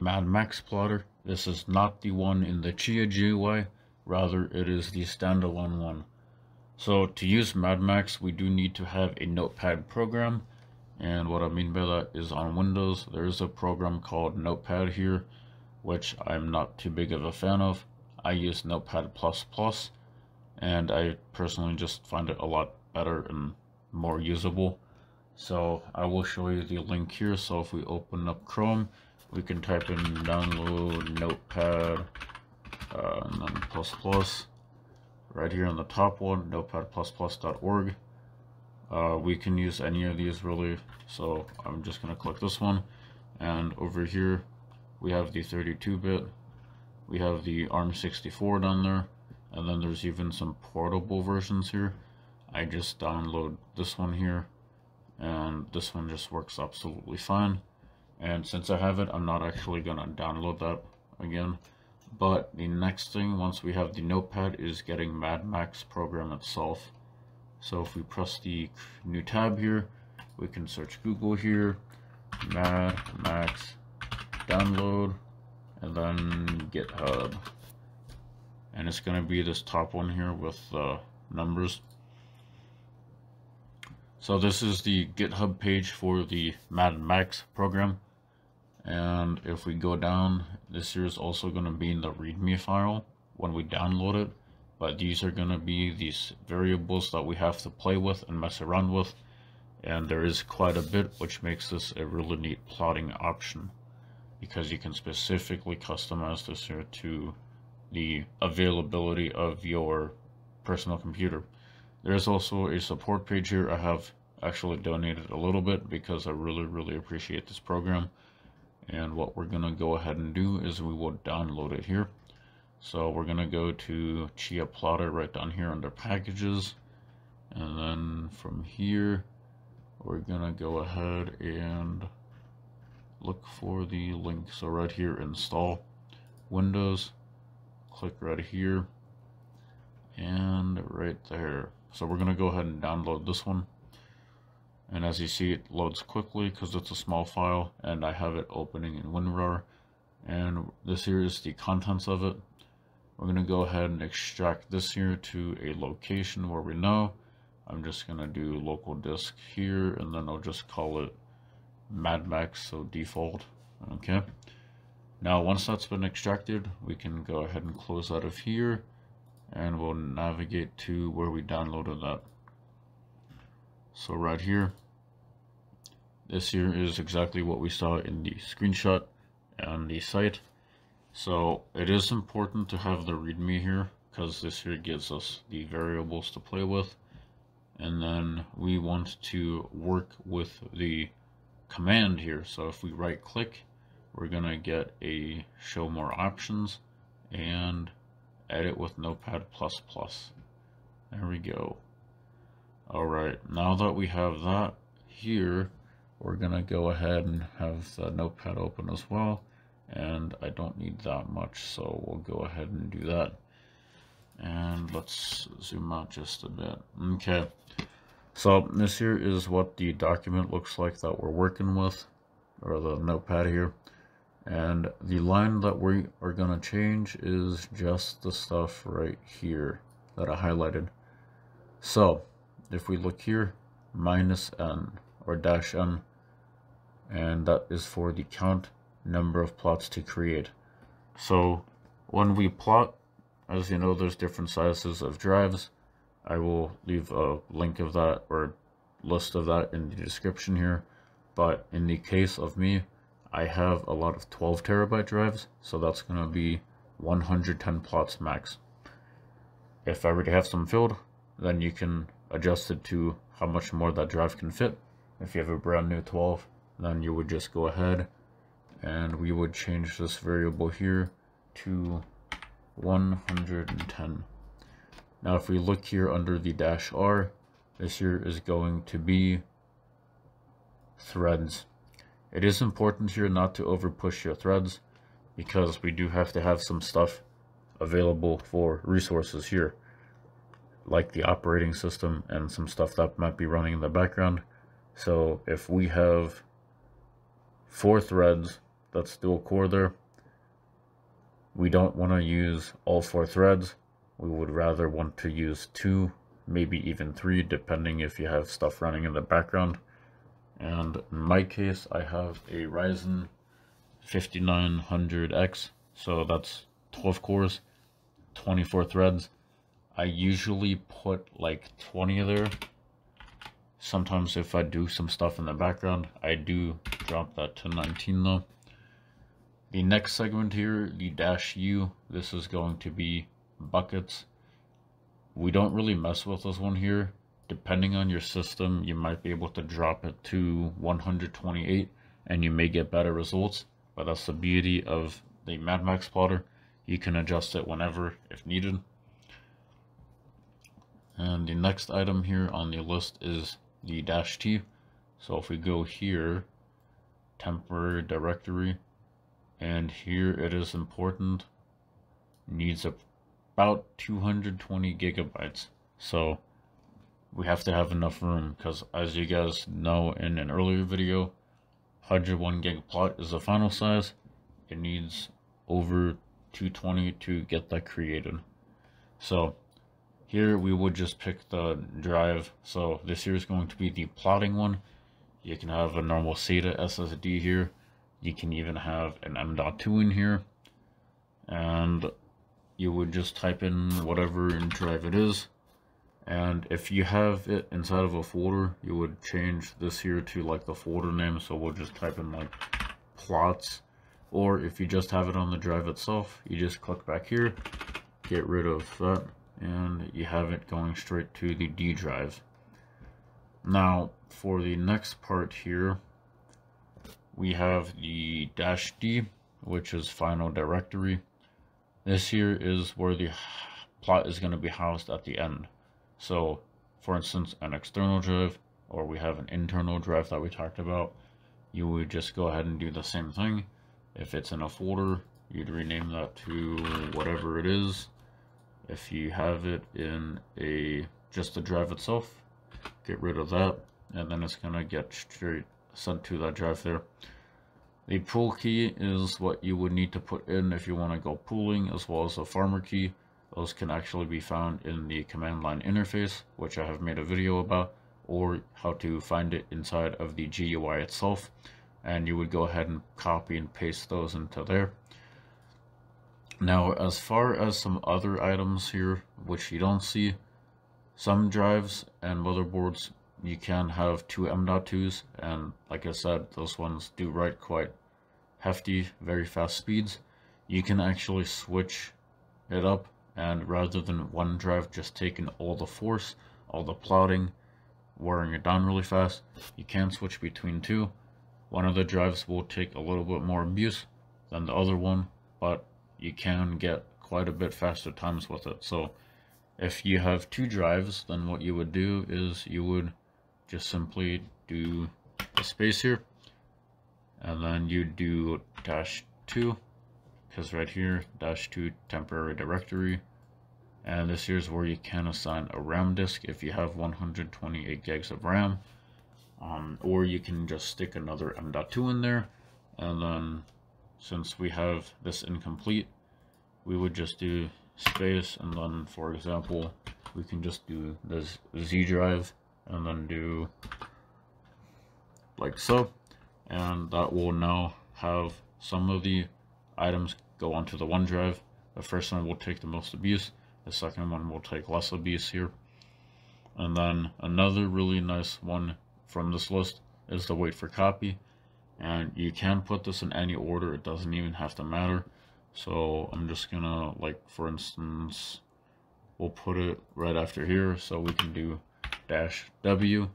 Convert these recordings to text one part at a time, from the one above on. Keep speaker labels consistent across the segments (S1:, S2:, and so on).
S1: MadMax Plotter. This is not the one in the Chia GUI, rather it is the standalone one. So to use MadMax, we do need to have a Notepad program, and what I mean by that is on Windows there is a program called Notepad here, which I'm not too big of a fan of. I use Notepad++, and I personally just find it a lot better and more usable. So I will show you the link here. So if we open up Chrome, we can type in download Notepad and then ++ right here on the top one, notepad++.org. We can use any of these really, so I'm just going to click this one, and over here we have the 32-bit, we have the ARM64 down there, and then there's even some portable versions here. I just download this one here, and this one just works absolutely fine. And since I have it, I'm not actually gonna download that again. But the next thing, once we have the Notepad, is getting MadMax program itself. So if we press the new tab here, we can search Google here, MadMax download, and then GitHub. And it's gonna be this top one here with numbers. So this is the GitHub page for the MadMax program. And if we go down, this here is also going to be in the README file when we download it. But these are going to be these variables that we have to play with and mess around with. And there is quite a bit, which makes this a really neat plotting option, because you can specifically customize this here to the availability of your personal computer. There's also a support page here. I have actually donated a little bit because I really appreciate this program. And what we're going to go ahead and do is we will download it here. So we're going to go to Chia Plotter right down here under packages. And then from here, we're going to go ahead and look for the link. So right here, install Windows, click right here and right there. So we're going to go ahead and download this one. And as you see, it loads quickly because it's a small file, and I have it opening in WinRAR. And this here is the contents of it. We're going to go ahead and extract this here to a location where we know. I'm just going to do local disk here, and then I'll just call it MadMax, so default. Okay. Now once that's been extracted, we can go ahead and close out of here, and we'll navigate to where we downloaded that. So right here, this here is exactly what we saw in the screenshot and the site. So it is important to have the README here, because this here gives us the variables to play with. And then we want to work with the command here. So if we right click, we're going to get a show more options and edit with Notepad++. There we go. Alright, now that we have that here, we're going to go ahead and have the Notepad open as well. And I don't need that much, so we'll go ahead and do that. And let's zoom out just a bit. Okay, so this here is what the document looks like that we're working with, or the Notepad here. And the line that we are going to change is just the stuff right here that I highlighted. So if we look here, -n or -n, and that is for the count number of plots to create. So when we plot, as you know, there's different sizes of drives. I will leave a link of that or list of that in the description here. But in the case of me, I have a lot of 12 terabyte drives, so that's going to be 110 plots max. If I already have some filled, then you can adjust it to how much more that drive can fit. If you have a brand new 12, then you would just go ahead and we would change this variable here to 110. Now if we look here under the -r, this here is going to be threads. It is important here not to over push your threads, because we do have to have some stuff available for resources here, like the operating system and some stuff that might be running in the background. So if we have 4 threads that's dual core there. We don't want to use all 4 threads. We would rather want to use 2, maybe even 3, depending if you have stuff running in the background. And in my case, I have a Ryzen 5900X, so that's 12 cores, 24 threads. I usually put like 20 there. Sometimes if I do some stuff in the background, I do drop that to 19 though. The next segment here, the -U, this is going to be buckets. We don't really mess with this one here. Depending on your system, you might be able to drop it to 128 and you may get better results, but that's the beauty of the MadMax Plotter. You can adjust it whenever if needed. And the next item here on the list is the -T. So if we go here, temporary directory, and here it is important, needs about 220 gigabytes. So we have to have enough room, because as you guys know in an earlier video, 101 gig plot is the final size. It needs over 220 to get that created. So here we would just pick the drive. So this here is going to be the plotting one. You can have a normal SATA SSD here. You can even have an M.2 in here. And you would just type in whatever drive it is. And if you have it inside of a folder, you would change this here to like the folder name. So we'll just type in like plots. Or if you just have it on the drive itself, you just click back here, get rid of that, and you have it going straight to the D drive. Now for the next part here, we have the -D, which is final directory. This here is where the plot is going to be housed at the end. So for instance, an external drive, or we have an internal drive that we talked about, you would just go ahead and do the same thing. If it's in a folder, you'd rename that to whatever it is. If you have it in just the drive itself, get rid of that, and then it's gonna get straight sent to that drive there. The pool key is what you would need to put in if you want to go pooling, as well as a farmer key. Those can actually be found in the command line interface, which I have made a video about, or how to find it inside of the GUI itself. And you would go ahead and copy and paste those into there. Now, as far as some other items here, which you don't see, some drives and motherboards, you can have 2 M.2s, and like I said, those ones do write quite hefty, very fast speeds. You can actually switch it up, and rather than one drive just taking all the force, all the plotting, wearing it down really fast, you can switch between 2. One of the drives will take a little bit more abuse than the other one, but you can get quite a bit faster times with it. So if you have 2 drives, then what you would do is you would just simply do the space here, and then you do -2, because right here, -2 temporary directory, and this here is where you can assign a RAM disk if you have 128 gigs of RAM. Or you can just stick another M.2 in there, and then since we have this incomplete, we would just do space, and then for example, we can just do this Z drive and then do like so, and that will now have some of the items go onto the one drive. The first one will take the most abuse, the second one will take less abuse here. And then another really nice one from this list is the wait for copy, and you can put this in any order, it doesn't even have to matter. So I'm just gonna, like for instance, we'll put it right after here, so we can do -W,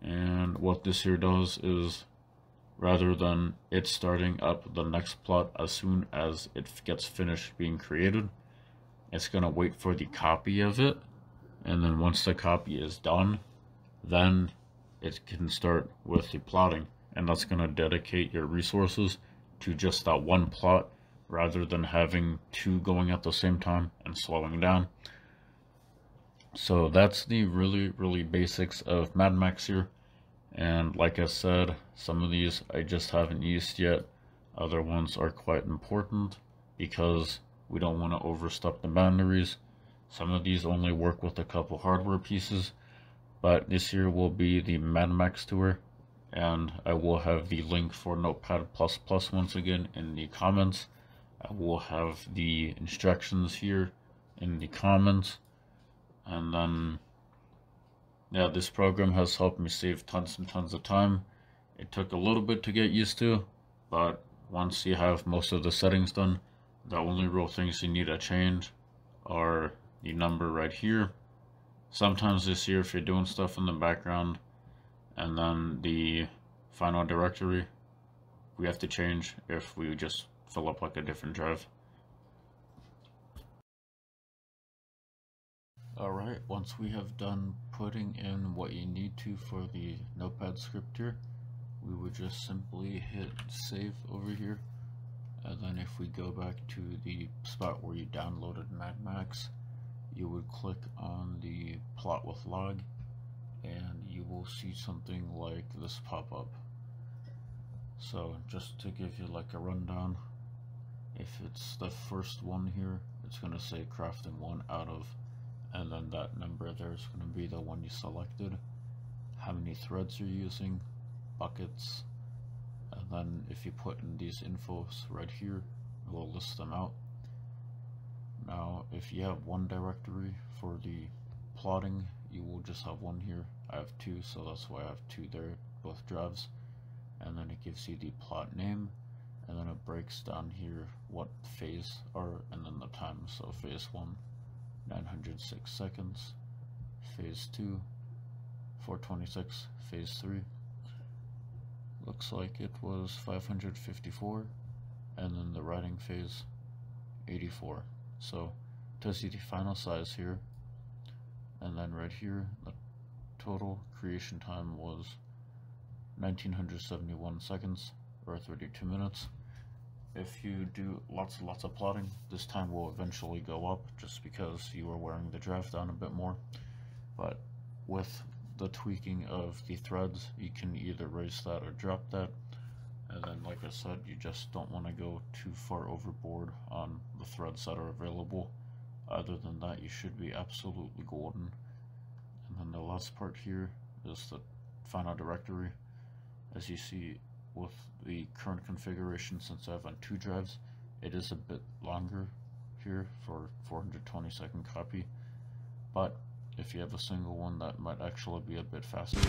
S1: and what this here does is, rather than it starting up the next plot as soon as it gets finished being created, it's gonna wait for the copy of it, and then once the copy is done, then it can start with the plotting, and that's going to dedicate your resources to just that one plot rather than having 2 going at the same time and slowing down. So that's the really basics of MadMax here, and like I said, some of these I just haven't used yet. Other ones are quite important because we don't want to overstep the boundaries. Some of these only work with a couple hardware pieces, but this here will be the MadMax tour, and I will have the link for Notepad++ once again in the comments. I will have the instructions here in the comments, and then yeah, this program has helped me save tons and tons of time. It took a little bit to get used to, but once you have most of the settings done, the only real things you need to change are the number right here. Sometimes this here, if you're doing stuff in the background, and then the final directory, we have to change if we just fill up like a different drive. Alright, once we have done putting in what you need to for the Notepad script here, we would just simply hit save over here, and then if we go back to the spot where you downloaded MadMax, you would click on the plot with log, and you will see something like this pop up. So just to give you like a rundown, if it's the first one here, it's going to say crafting 1 out of, and then that number there is going to be the one you selected, how many threads you're using, buckets, and then if you put in these infos right here, it will list them out. Now if you have one directory for the plotting, you will just have one here. I have 2, so that's why I have 2 there, both drives. And then it gives you the plot name, and then it breaks down here what phase are, and then the time. So phase 1, 906 seconds, phase 2, 426, phase 3, looks like it was 554, and then the writing phase 84. So to see the final size here, and then right here the total creation time was 1971 seconds, or 32 minutes. If you do lots and lots of plotting, this time will eventually go up just because you are wearing the drive down a bit more. But with the tweaking of the threads, you can either raise that or drop that. And then like I said, you just don't want to go too far overboard on the threads that are available. Other than that, you should be absolutely golden. And then the last part here is the final directory. As you see, with the current configuration, since I have on 2 drives, it is a bit longer here for 420-second copy, but if you have a single one, that might actually be a bit faster.